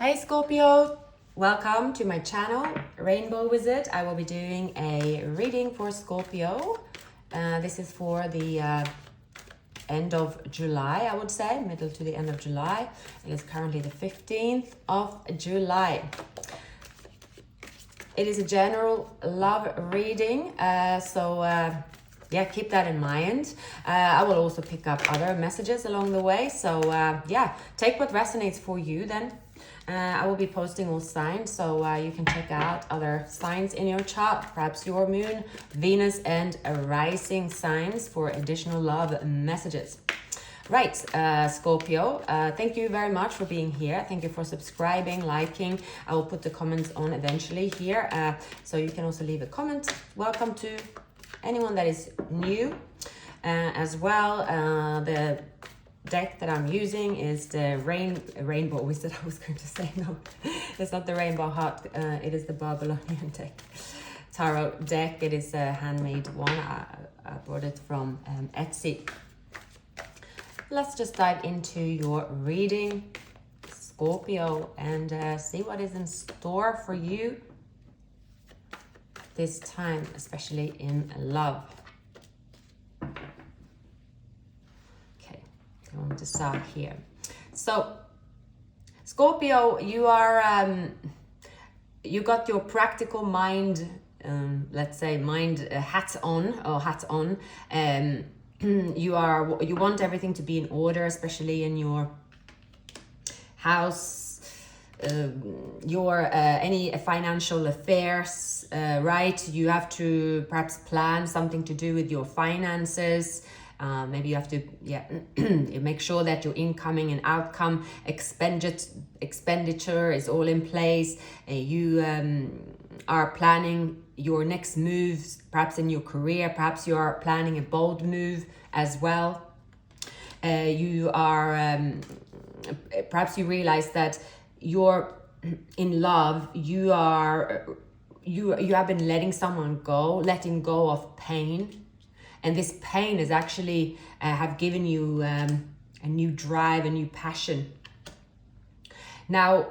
Hey Scorpio, welcome to my channel, Rainbow Wizard. I will be doing a reading for Scorpio. This is for the end of July, I would say, middle to the end of July. It is currently the 15th of July. It is a general love reading, yeah, keep that in mind. I will also pick up other messages along the way. So yeah, take what resonates for you then. I will be posting all signs, so you can check out other signs in your chart, perhaps your moon, Venus, and rising signs for additional love messages. Right, Scorpio, thank you very much for being here. Thank you for subscribing, liking. I will put the comments on eventually here, so you can also leave a comment. Welcome to anyone that is new as well. The deck that I'm using is the Rainbow Wizard. I was going to say, no, it's not the Rainbow Heart. It is the Babylonian deck, tarot deck. It is a handmade one. I bought it from Etsy. Let's just dive into your reading, Scorpio, and see what is in store for you this time, especially in love. I want to start here. So, Scorpio, you are, you got your practical mind, let's say mind hat on. You want everything to be in order, especially in your house, your any financial affairs, right? You have to perhaps plan something to do with your finances. Maybe you have to, make sure that your incoming and outcome expenditure is all in place. You are planning your next moves, perhaps in your career. Perhaps you are planning a bold move as well. You are, perhaps you realize that you're in love. You have been letting someone go, letting go of pain. And this pain is actually have given you a new drive, a new passion. Now,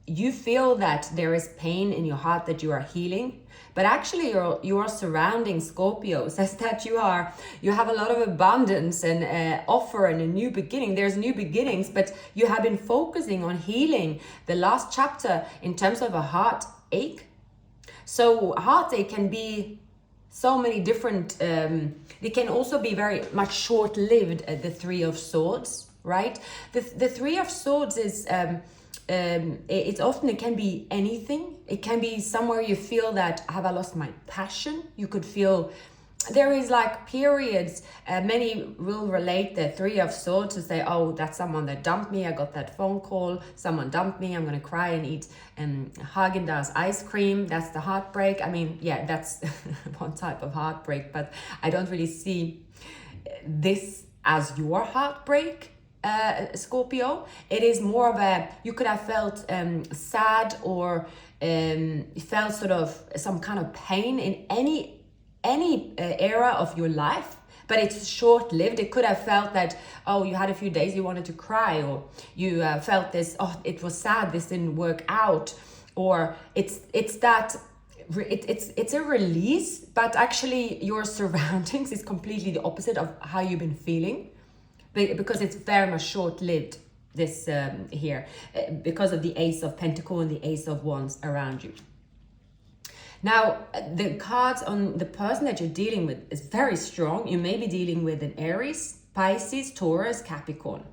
you feel that there is pain in your heart that you are healing, but actually your surrounding, Scorpio, says that you have a lot of abundance and offer and a new beginning. There's new beginnings, but you have been focusing on healing the last chapter in terms of a heartache. So heartache can be so many different, they can also be very much short-lived, the Three of Swords, right? The Three of Swords is, it's often, it can be anything. It can be somewhere you feel that, have I lost my passion? You could feel, there is like periods, many will relate the Three of Swords to say, oh, that's someone that dumped me. I got that phone call. Someone dumped me. I'm going to cry and eat Haagen-Dazs ice cream. That's the heartbreak. I mean, yeah, that's one type of heartbreak, but I don't really see this as your heartbreak, Scorpio. It is more of a, you could have felt sad or felt sort of some kind of pain in any era of your life, but it's short-lived. It could have felt that, oh, you had a few days you wanted to cry, or you felt this, oh, it was sad, this didn't work out, or it's a release, but actually your surroundings is completely the opposite of how you've been feeling, because it's very much short-lived, this here, because of the Ace of Pentacles and the Ace of Wands around you. Now, the cards on the person that you're dealing with is very strong. You may be dealing with an Aries, Pisces, Taurus, Capricorn.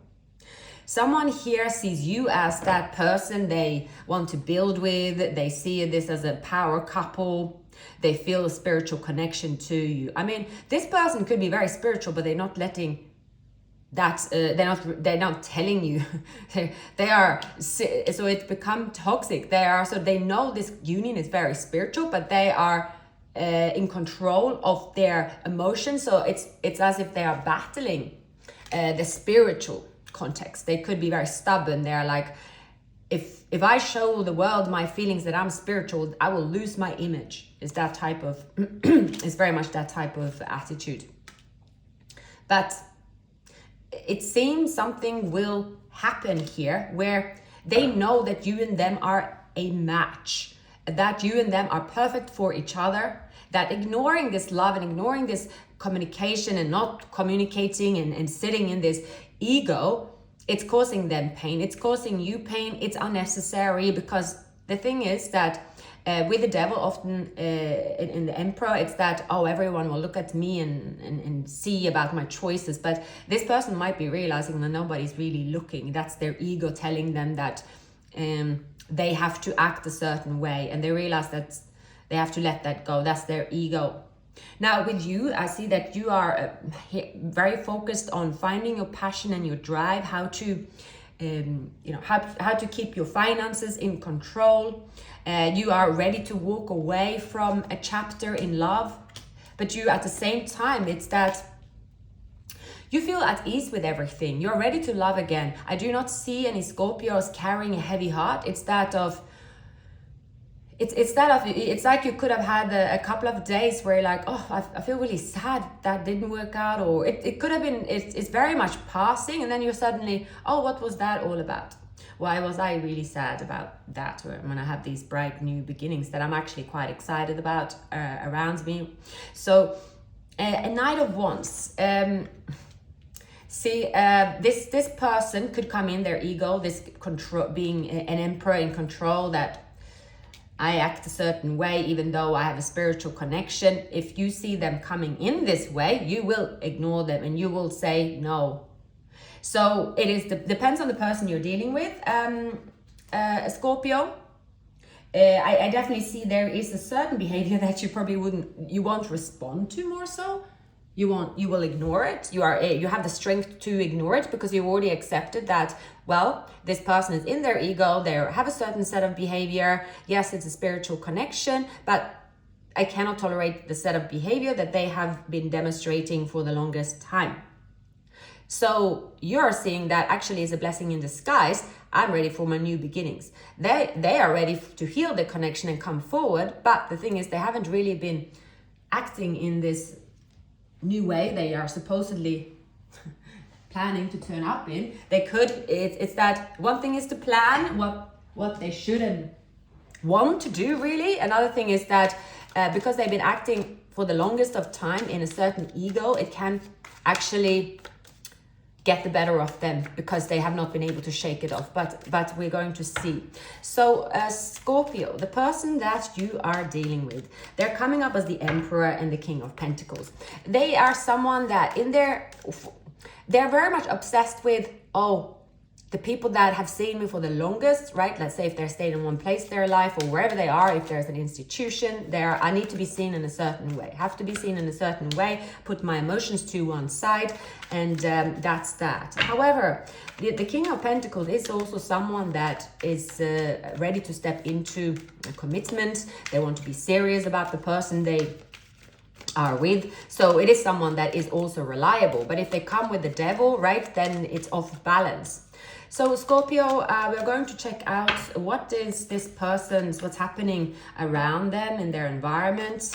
Someone here sees you as that person they want to build with. They see this as a power couple. They feel a spiritual connection to you. I mean, this person could be very spiritual, but they're not letting that they're not telling you. They are, so it's become toxic. They know this union is very spiritual, but they are in control of their emotions. So it's as if they are battling the spiritual context. They could be very stubborn. They're like, if I show the world my feelings that I'm spiritual, I will lose my image. It's that type of it's very much that type of attitude. But it seems something will happen here where They know that you and them are a match, that you and them are perfect for each other, that ignoring this love and ignoring this communication and not communicating and sitting in this ego, it's causing them pain. It's causing you pain. It's unnecessary, because the thing is that with the devil, often in the emperor, it's that, oh, everyone will look at me and see about my choices. But this person might be realizing that nobody's really looking. That's their ego telling them that they have to act a certain way. And they realize that they have to let that go. That's their ego. Now with you, I see that you are very focused on finding your passion and your drive, how to how to keep your finances in control. You are ready to walk away from a chapter in love, but you at the same time, it's that you feel at ease with everything. You're ready to love again. I do not see any Scorpios carrying a heavy heart. It's like you could have had a couple of days where you're like, oh, I feel really sad that didn't work out, or it could have been, it's very much passing, and then you're suddenly, oh, what was that all about? Why was I really sad about that? When I have these bright new beginnings that I'm actually quite excited about around me. So a Knight of Wands. This person could come in, their ego, this control, being an emperor in control, that I act a certain way even though I have a spiritual connection. If you see them coming in this way, you will ignore them and you will say no. So it is depends on the person you're dealing with, Scorpio. I definitely see there is a certain behavior that you won't respond to more so. You will ignore it. You have the strength to ignore it because you already accepted that, well, this person is in their ego, they have a certain set of behavior. Yes, it's a spiritual connection, but I cannot tolerate the set of behavior that they have been demonstrating for the longest time. So you're seeing that actually is a blessing in disguise. I'm ready for my new beginnings. They are ready to heal the connection and come forward, but the thing is they haven't really been acting in this new way they are supposedly planning to turn up in. They could, it's that one thing is to plan what they should and want to do really. Another thing is that because they've been acting for the longest of time in a certain ego, it can actually get the better of them because they have not been able to shake it off, but we're going to see. So Scorpio, the person that you are dealing with, they're coming up as the Emperor and the King of Pentacles. They are someone that they're very much obsessed with, the people that have seen me for the longest, right? Let's say if they're staying in one place their life or wherever they are, if there's an institution there, I need to be seen in a certain way, have to be seen in a certain way, put my emotions to one side, and that's that. However, the King of Pentacles is also someone that is ready to step into a commitment. They want to be serious about the person they are with. So it is someone that is also reliable. But if they come with the devil, right, then it's off balance. So Scorpio, we're going to check out what is this person's, what's happening around them in their environment,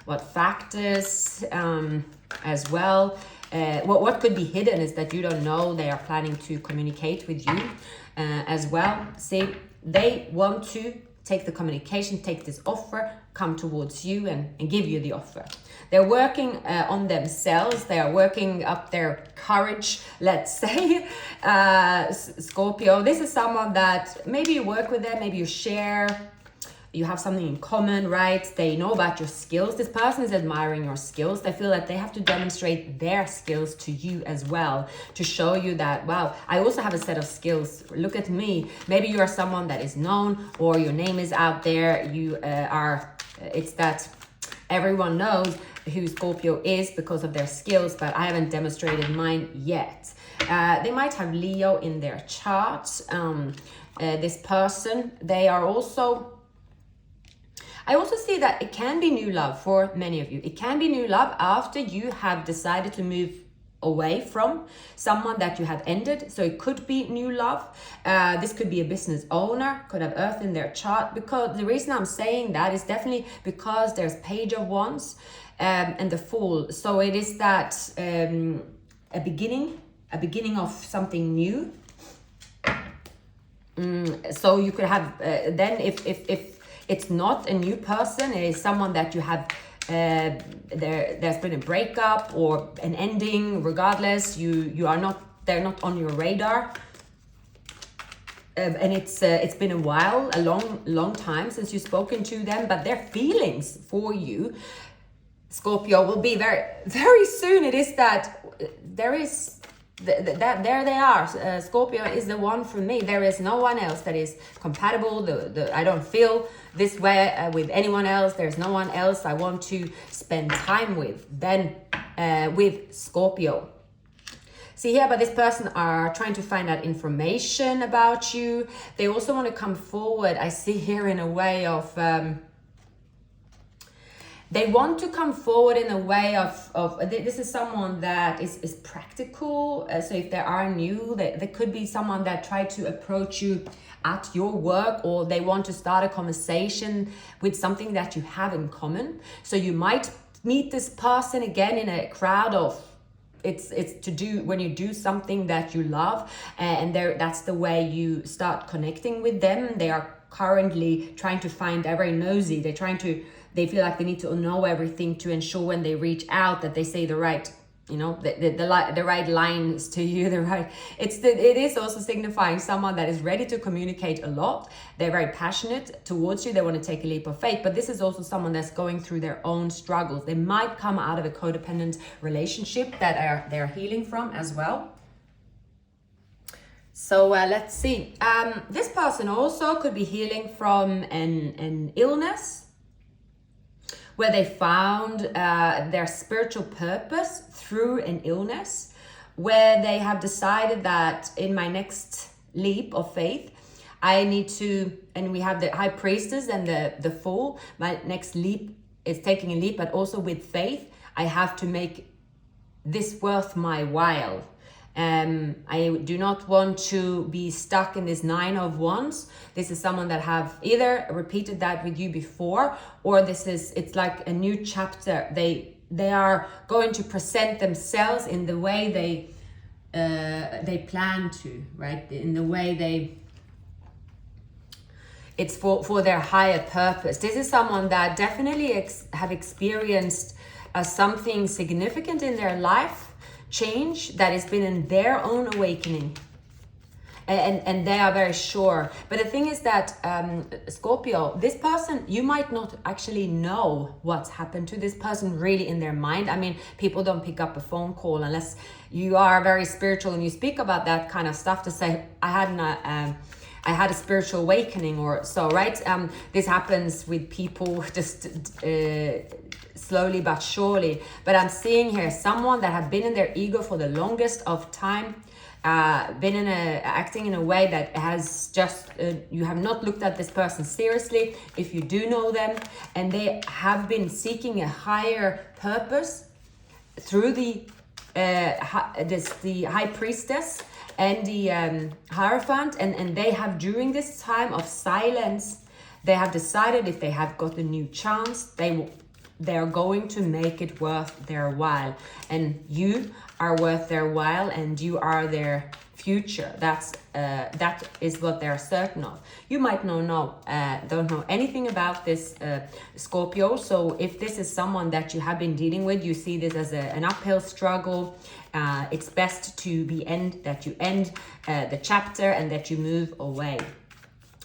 what factors as well. What could be hidden is that you don't know they are planning to communicate with you as well. See, they want to take the communication, take this offer, come towards you and give you the offer. They're working on themselves. They are working up their courage, let's say. Scorpio, this is someone that maybe you work with them, maybe you share, you have something in common, right? They know about your skills. This person is admiring your skills. They feel that they have to demonstrate their skills to you as well, to show you that, wow, I also have a set of skills. Look at me. Maybe you are someone that is known or your name is out there. You it's that everyone knows who Scorpio is because of their skills, but I haven't demonstrated mine yet. They might have Leo in their chart. This person, they are also, I also see that it can be new love for many of you. It can be new love after you have decided to move away from someone that you have ended. So it could be new love. This could be a business owner, could have Earth in their chart. Because the reason I'm saying that is definitely because there's Page of Wands and the Fool. So it is that a beginning of something new. So you could have, then if it's not a new person, it is someone that you have, there's been a breakup or an ending, regardless, you are not, they're not on your radar. And it's been a while, a long time since you've spoken to them, but their feelings for you, Scorpio, will be very soon. It is that there is that there they are. Scorpio is the one for me. There is no one else that is compatible. I don't feel this way with anyone else. There's no one else I want to spend time with than with Scorpio. See here, but this person are trying to find out information about you. They also want to come forward. I see here in a way of, they want to come forward in a way of this is someone that is practical. So if they are new, there could be someone that tried to approach you at your work, or they want to start a conversation with something that you have in common. So you might meet this person again in a crowd of, it's to do when you do something that you love, and that's the way you start connecting with them. They are currently trying to find, they're very nosy. They feel like they need to know everything to ensure when they reach out that they say the right, the right lines to you. It is also signifying someone that is ready to communicate a lot. They're very passionate towards you. They want to take a leap of faith, but this is also someone that's going through their own struggles. They might come out of a codependent relationship that they're healing from as well. So let's see. This person also could be healing from an illness, where they found their spiritual purpose through an illness, where they have decided that in my next leap of faith, I need to, and we have the high priestess and the fool, my next leap is taking a leap, but also with faith, I have to make this worth my while. I do not want to be stuck in this 9 of Wands. This is someone that have either repeated that with you before, or it's like a new chapter. They are going to present themselves in the way they plan to, right? In the way it's for their higher purpose. This is someone that definitely have experienced something significant in their life, change that has been in their own awakening, and they are very sure. But the thing is that Scorpio, this person, you might not actually know what's happened to this person really in their mind. I mean, people don't pick up a phone call unless you are very spiritual and you speak about that kind of stuff to say, I had a spiritual awakening or so, right? This happens with people just slowly but surely. But I'm seeing here someone that have been in their ego for the longest of time, been acting in a way that has just, you have not looked at this person seriously if you do know them, and they have been seeking a higher purpose through the high priestess and the Hierophant, and they have, during this time of silence, they have decided if they have got a new chance, they're going to make it worth their while. And you are worth their while, and you are their future. That is what they're certain of. You might don't know anything about this Scorpio. So if this is someone that you have been dealing with, you see this as an uphill struggle. It's best to end the chapter and that you move away.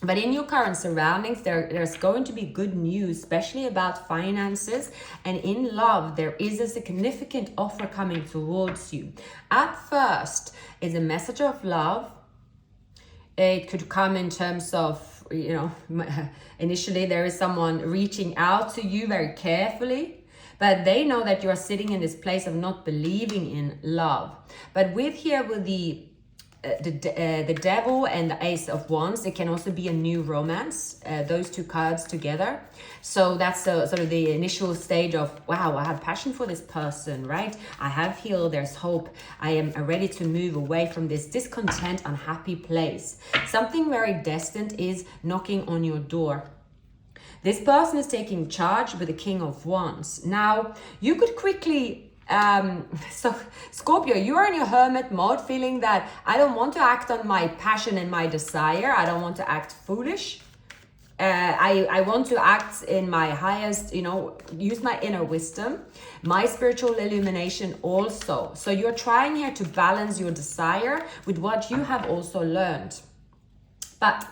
But in your current surroundings, there's going to be good news, especially about finances. And in love, there is a significant offer coming towards you. At first, it's a message of love. It could come in terms of, initially there is someone reaching out to you very carefully, but they know that you are sitting in this place of not believing in love. But with the devil and the ace of wands, it can also be a new romance, those two cards together. So that's sort of the initial stage of, wow, I have passion for this person, right? I have healed, there's hope. I am ready to move away from this discontent, unhappy place. Something very destined is knocking on your door. This person is taking charge with the King of Wands. Now, you could quickly So Scorpio, you are in your hermit mode, feeling that I don't want to act on my passion and my desire. I don't want to act foolish. I want to act in my highest, use my inner wisdom, my spiritual illumination also. So you're trying here to balance your desire with what you have also learned. But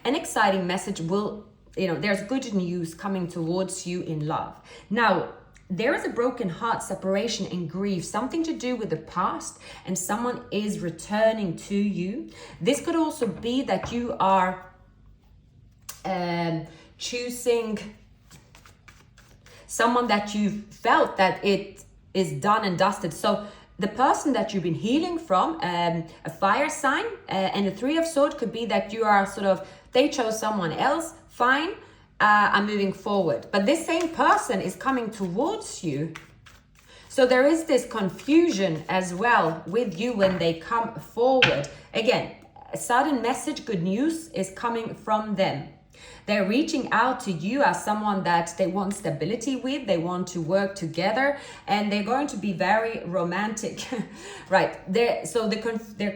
an exciting message will, there's good news coming towards you in love. Now, there is a broken heart, separation and grief, something to do with the past, and someone is returning to you. This could also be that you are choosing someone that you felt that it is done and dusted. So the person that you've been healing from, a fire sign, and the Three of Swords could be that you are they chose someone else, fine, I'm moving forward. But this same person is coming towards you. So there is this confusion as well with you when they come forward. Again, a sudden message, good news is coming from them. They're reaching out to you as someone that they want stability with, they want to work together, and they're going to be very romantic, right? There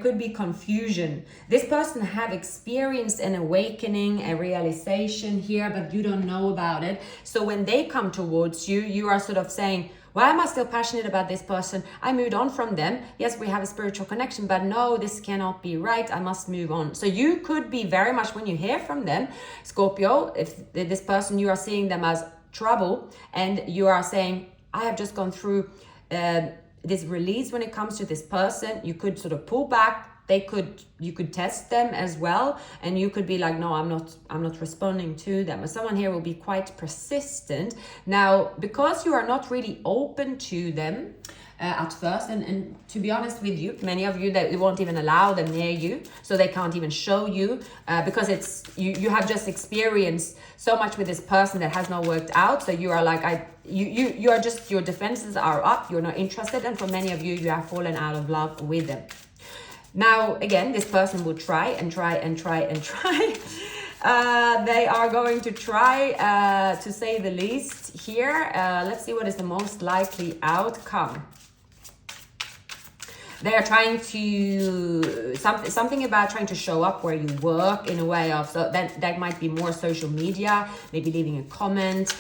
could be confusion. This person have experienced an awakening, a realization here, but you don't know about it. So when they come towards you, you are saying, why am I still passionate about this person? I moved on from them. Yes, we have a spiritual connection, but no, this cannot be right. I must move on. So you could be very much, when you hear from them, Scorpio, if this person, you are seeing them as trouble, and you are saying, I have just gone through this release when it comes to this person. You could pull back. You could test them as well, and you could be like, no, I'm not responding to them. But someone here will be quite persistent. Now, because you are not really open to them at first, and to be honest with you, many of you, that won't even allow them near you, so they can't even show you, because it's you have just experienced so much with this person that has not worked out. So you are like, you are just, your defenses are up, you're not interested, and for many of you, you have fallen out of love with them. Now, again, this person will try and try and try and try. They are going to try, to say the least here. Let's see what is the most likely outcome. They are trying to, something about trying to show up where you work in a way of, so that might be more social media, maybe leaving a comment,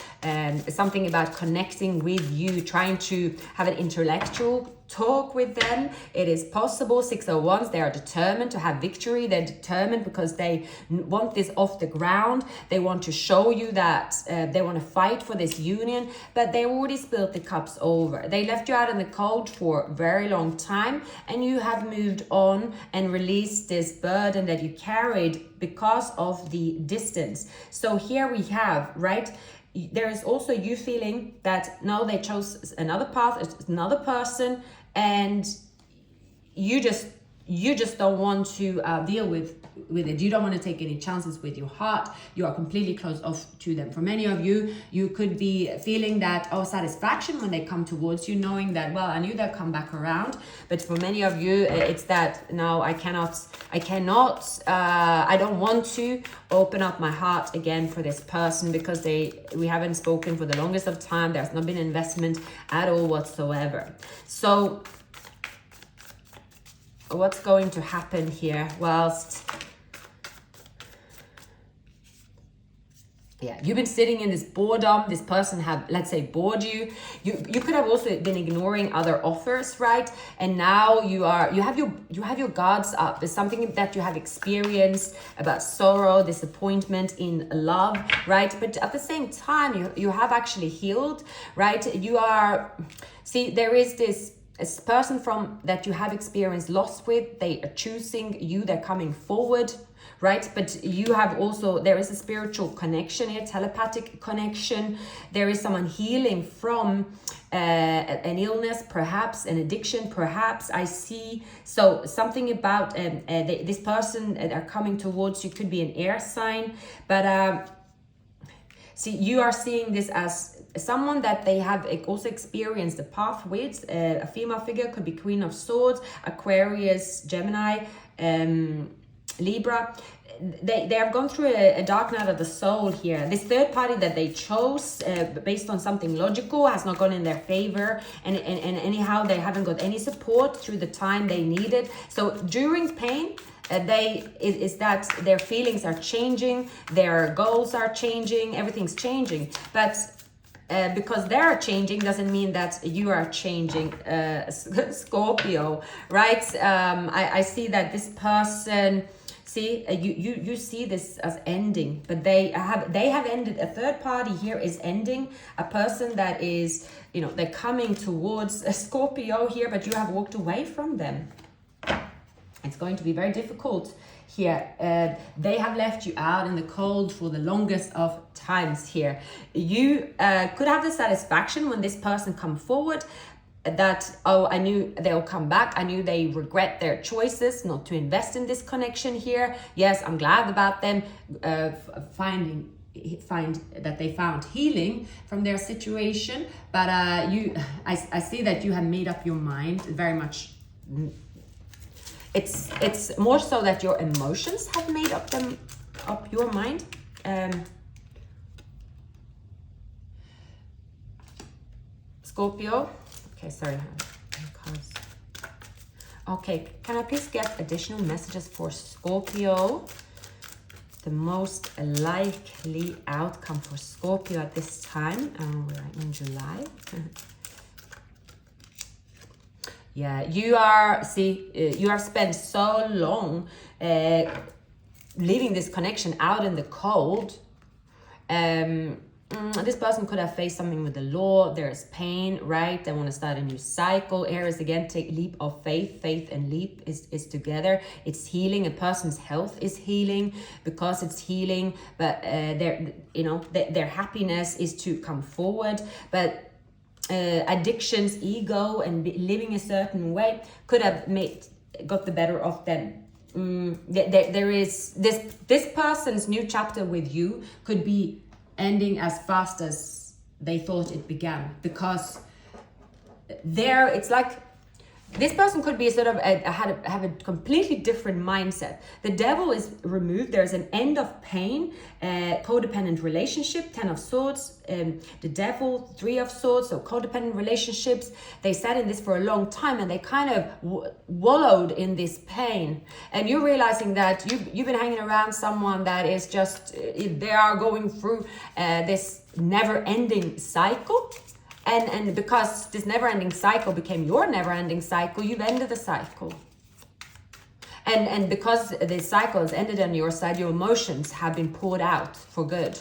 something about connecting with you, trying to have an intellectual talk with them. It is possible. 6 of Wands, they are determined to have victory. They're determined because they want this off the ground. They want to show you that they want to fight for this union, but they already spilled the cups over. They left you out in the cold for a very long time, and you have moved on and released this burden that you carried because of the distance. So here we have, right? There is also you feeling that now they chose another path, it's another person, and you just don't want to deal with it. You don't want to take any chances with your heart. You are completely closed off to them. For many of you, you could be feeling that satisfaction when they come towards you, knowing that, well, I knew they'll come back around. But for many of you, it's that, no, I don't want to open up my heart again for this person because we haven't spoken for the longest of time. There's not been investment at all whatsoever. So what's going to happen here? You've been sitting in this boredom. This person have, let's say, bored you. You could have also been ignoring other offers, right? And now you have your guards up. There's something that you have experienced about sorrow, disappointment in love, right? But at the same time, you have actually healed, right? There is this person from that you have experienced loss with. They are choosing you. They're coming forward, right? But you have also, there is a spiritual connection here, telepathic connection. There is someone healing from an illness, perhaps an addiction, perhaps, I see. So something about this person that are coming towards you could be an air sign, but you are seeing this as someone that they have also experienced the path with. A female figure, could be Queen of Swords, Aquarius, Gemini, Libra, they have gone through a dark night of the soul here. This third party that they chose based on something logical has not gone in their favor, and anyhow they haven't got any support through the time they needed. So during pain, is that their feelings are changing, their goals are changing, everything's changing. But because they are changing doesn't mean that you are changing, Scorpio, right? I see that this person, see, you see this as ending, but they have ended. A third party here is ending. A person that is, they're coming towards a Scorpio here, but you have walked away from them. It's going to be very difficult here. They have left you out in the cold for the longest of times here. You could have the satisfaction when this person come forward that, oh, I knew they'll come back. I knew they regret their choices not to invest in this connection here. Yes, I'm glad about them find that they found healing from their situation. But I see that you have made up your mind very much. It's more so that your emotions have made up your mind. Scorpio. Okay, sorry. Okay, can I please get additional messages for Scorpio? The most likely outcome for Scorpio at this time. We're in July. Yeah, you have spent so long leaving this connection out in the cold. This person could have faced something with the law. There's pain, right? They want to start a new cycle. Aries, again, take leap of faith. Faith and leap is together. It's healing. A person's health is healing because it's healing. But their happiness is to come forward. But addictions, ego, and living a certain way could have got the better of them. There is this person's new chapter with you could be ending as fast as they thought it began, because it's like this person could be sort of have a completely different mindset. The devil is removed. There's an end of pain, codependent relationship, 10 of swords, the devil, 3 of swords. So codependent relationships, they sat in this for a long time and they kind of wallowed in this pain. And you're realizing that you've been hanging around someone that is just, they are going through this never-ending cycle. And because this never-ending cycle became your never-ending cycle, you've ended the cycle. And because the cycle has ended on your side, your emotions have been poured out for good.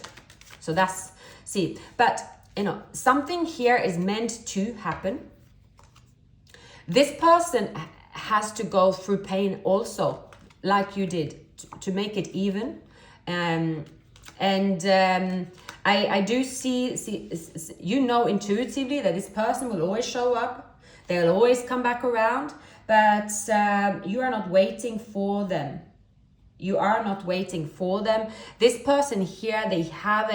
So that's, but something here is meant to happen. This person has to go through pain also, like you did, to make it even. I do see, intuitively that this person will always show up. They'll always come back around, but you are not waiting for them. You are not waiting for them. This person here, they have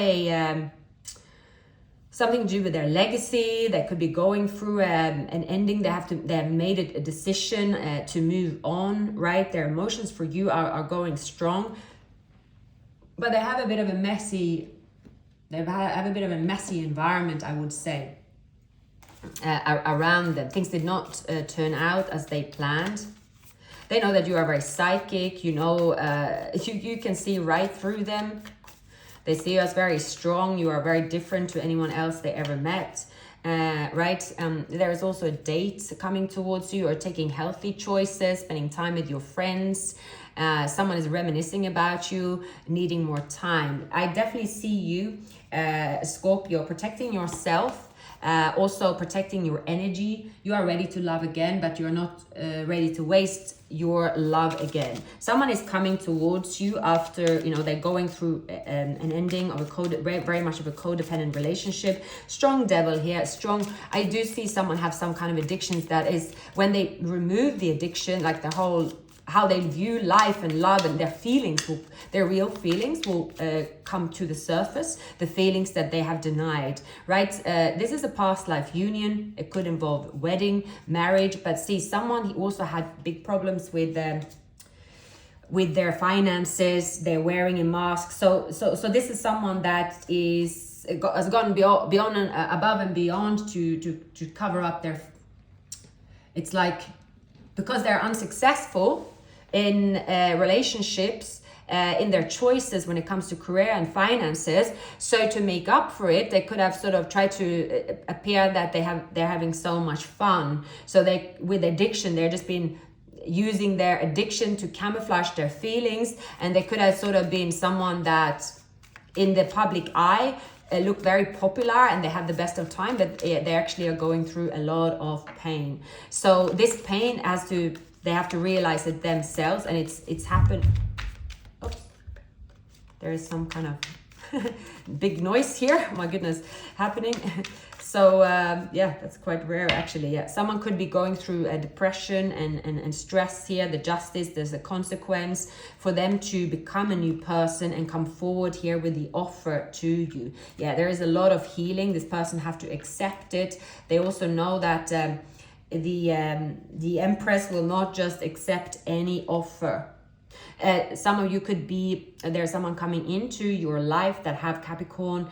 something to do with their legacy. They could be going through an ending. They have made a decision to move on, right? Their emotions for you are going strong, but they have a bit of a messy environment, I would say, around them. Things did not turn out as they planned. They know that you are very psychic. You can see right through them. They see you as very strong. You are very different to anyone else they ever met. Right? There is also a date coming towards you, or taking healthy choices, spending time with your friends. Someone is reminiscing about you, needing more time. I definitely see you, Scorpio, protecting yourself, also protecting your energy. You are ready to love again, but you're not ready to waste your love again. Someone is coming towards you after, they're going through an ending of very much of a codependent relationship. Strong devil here, strong. I do see someone have some kind of addictions that is, when they remove the addiction, like the whole, how they view life and love and their feelings, their real feelings will come to the surface, the feelings that they have denied, right? This is a past life union. It could involve wedding, marriage, but see, someone, he also had big problems with with their finances. They're wearing a mask. So this is someone that has gone beyond and above and beyond to cover up their. It's like, because they're unsuccessful in relationships, in their choices when it comes to career and finances. So to make up for it, they could have sort of tried to appear that they're having so much fun. So with addiction, they're just been using their addiction to camouflage their feelings, and they could have sort of been someone that in the public eye look very popular and they have the best of time, but they actually are going through a lot of pain. So this pain they have to realize it themselves, and it's happened. Oops, there is some kind of big noise here, my goodness, happening. So yeah, that's quite rare actually. Yeah, someone could be going through a depression and stress here. The justice, there's a consequence for them to become a new person and come forward here with the offer to you. Yeah, there is a lot of healing. This person have to accept it. They also know that the Empress will not just accept any offer. Some of you could be, there's someone coming into your life that have Capricorn,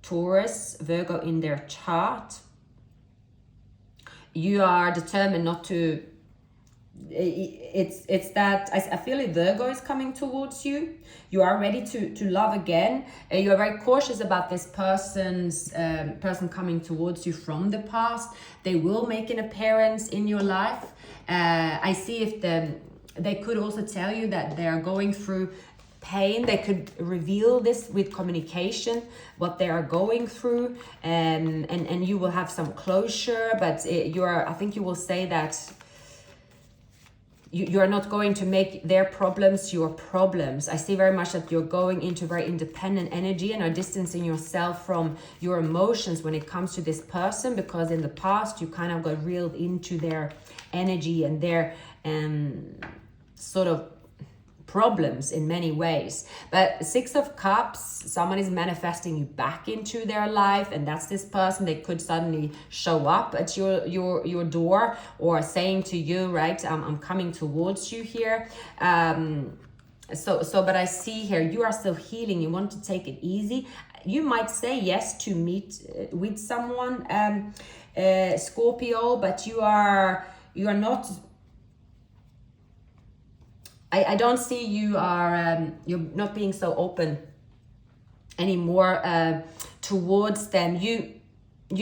Taurus, Virgo in their chart. You are determined not to, it's that I feel like Virgo is coming towards you. You are ready to love again. You are very cautious about this person coming towards you from the past. They will make an appearance in your life. I see if they could also tell you that they are going through pain. They could reveal this with communication, what they are going through, and you will have some closure. But I think you will say that you are not going to make their problems your problems. I see very much that you're going into very independent energy and are distancing yourself from your emotions when it comes to this person, because in the past you kind of got reeled into their energy and their sort of problems in many ways. But Six of Cups, someone is manifesting you back into their life, and that's this person. They could suddenly show up at your door, or saying to you, right, I'm coming towards you here. But I see here you are still healing. You want to take it easy. You might say yes to meet with someone, Scorpio, but you are not. I don't see you are you're not being so open anymore towards them. You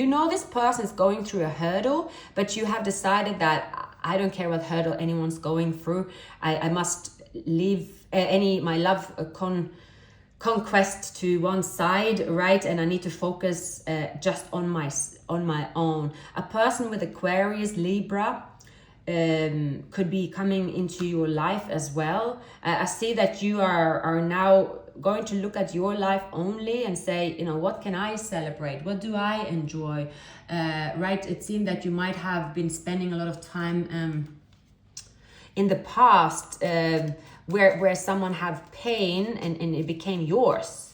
know this person is going through a hurdle, but you have decided that I don't care what hurdle anyone's going through. I must leave my love conquest to one side, right? And I need to focus just on my own. A person with Aquarius, Libra, could be coming into your life as well. I see that you are now going to look at your life only and say, what can I celebrate? What do I enjoy? Right? It seemed that you might have been spending a lot of time in the past where someone had pain and it became yours.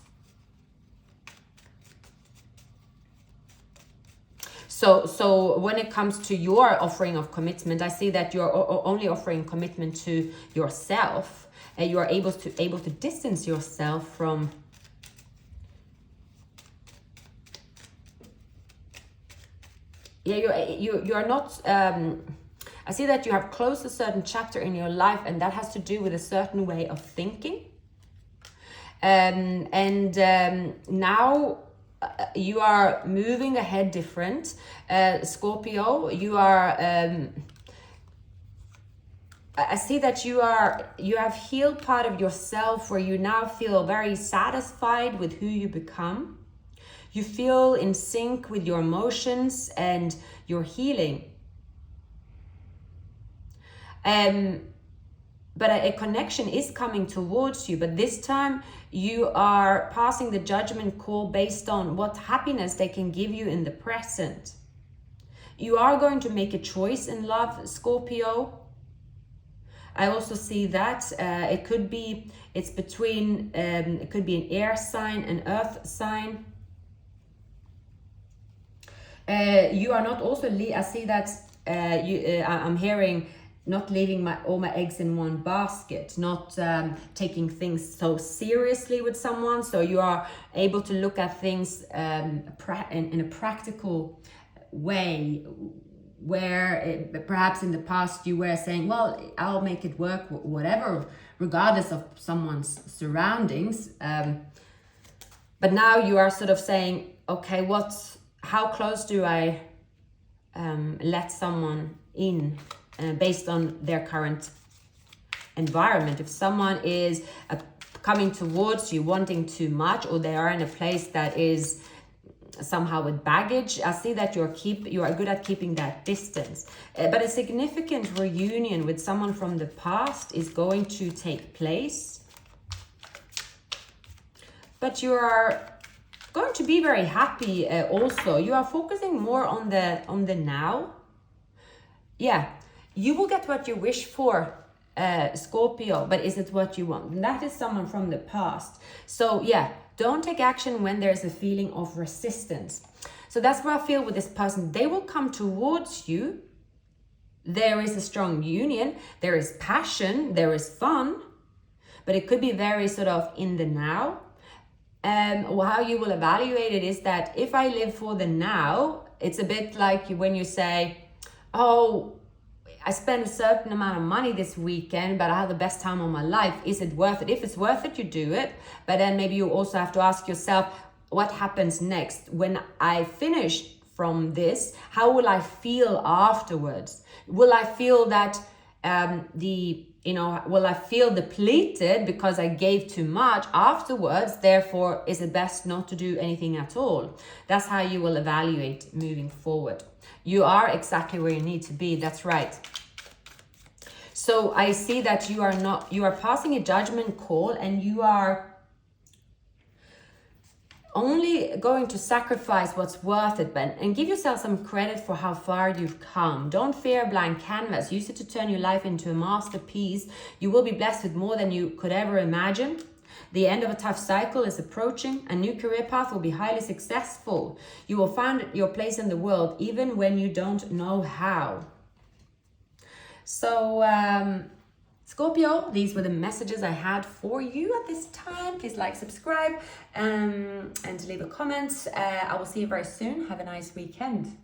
So when it comes to your offering of commitment, I see that you're only offering commitment to yourself, and you are able to distance yourself from. Yeah, you are not. I see that you have closed a certain chapter in your life, and that has to do with a certain way of thinking. Now you are moving ahead different. Scorpio, you are I see that you have healed part of yourself, where you now feel very satisfied with who you become. You feel in sync with your emotions and your healing. But a connection is coming towards you, but this time you are passing the judgment call based on what happiness they can give you in the present. You are going to make a choice in love, Scorpio. I also see that it could be an air sign, an earth sign. You are not also, I see that I'm hearing not leaving all my eggs in one basket, not taking things so seriously with someone. So you are able to look at things in a practical way, where perhaps in the past you were saying, well, I'll make it work, whatever, regardless of someone's surroundings. But now you are sort of saying, okay, how close do I let someone in based on their current environment? If someone is coming towards you wanting too much, or they are in a place that is somehow with baggage, I see that you are good at keeping that distance. But a significant reunion with someone from the past is going to take place. But you are going to be very happy also. You are focusing more on the now. Yeah, you will get what you wish for, Scorpio, but is it what you want? And that is someone from the past. So yeah, don't take action when there's a feeling of resistance. So that's what I feel with this person. They will come towards you. There is a strong union. There is passion. There is fun. But it could be very sort of in the now. How you will evaluate it is that if I live for the now, it's a bit like when you say, oh, I spent a certain amount of money this weekend, but I had the best time of my life. Is it worth it? If it's worth it, you do it. But then maybe you also have to ask yourself, what happens next? When I finish from this, how will I feel afterwards? Will I feel that will I feel depleted because I gave too much afterwards? Therefore, is it best not to do anything at all? That's how you will evaluate moving forward. You are exactly where you need to be. That's right. So I see that you are passing a judgment call, and you are only going to sacrifice what's worth it, and give yourself some credit for how far you've come. Don't fear a blank canvas. Use it to turn your life into a masterpiece. You will be blessed with more than you could ever imagine. The end of a tough cycle is approaching. A new career path will be highly successful. You will find your place in the world even when you don't know how. So, Scorpio, these were the messages I had for you at this time. Please like, subscribe, and leave a comment. I will see you very soon. Have a nice weekend.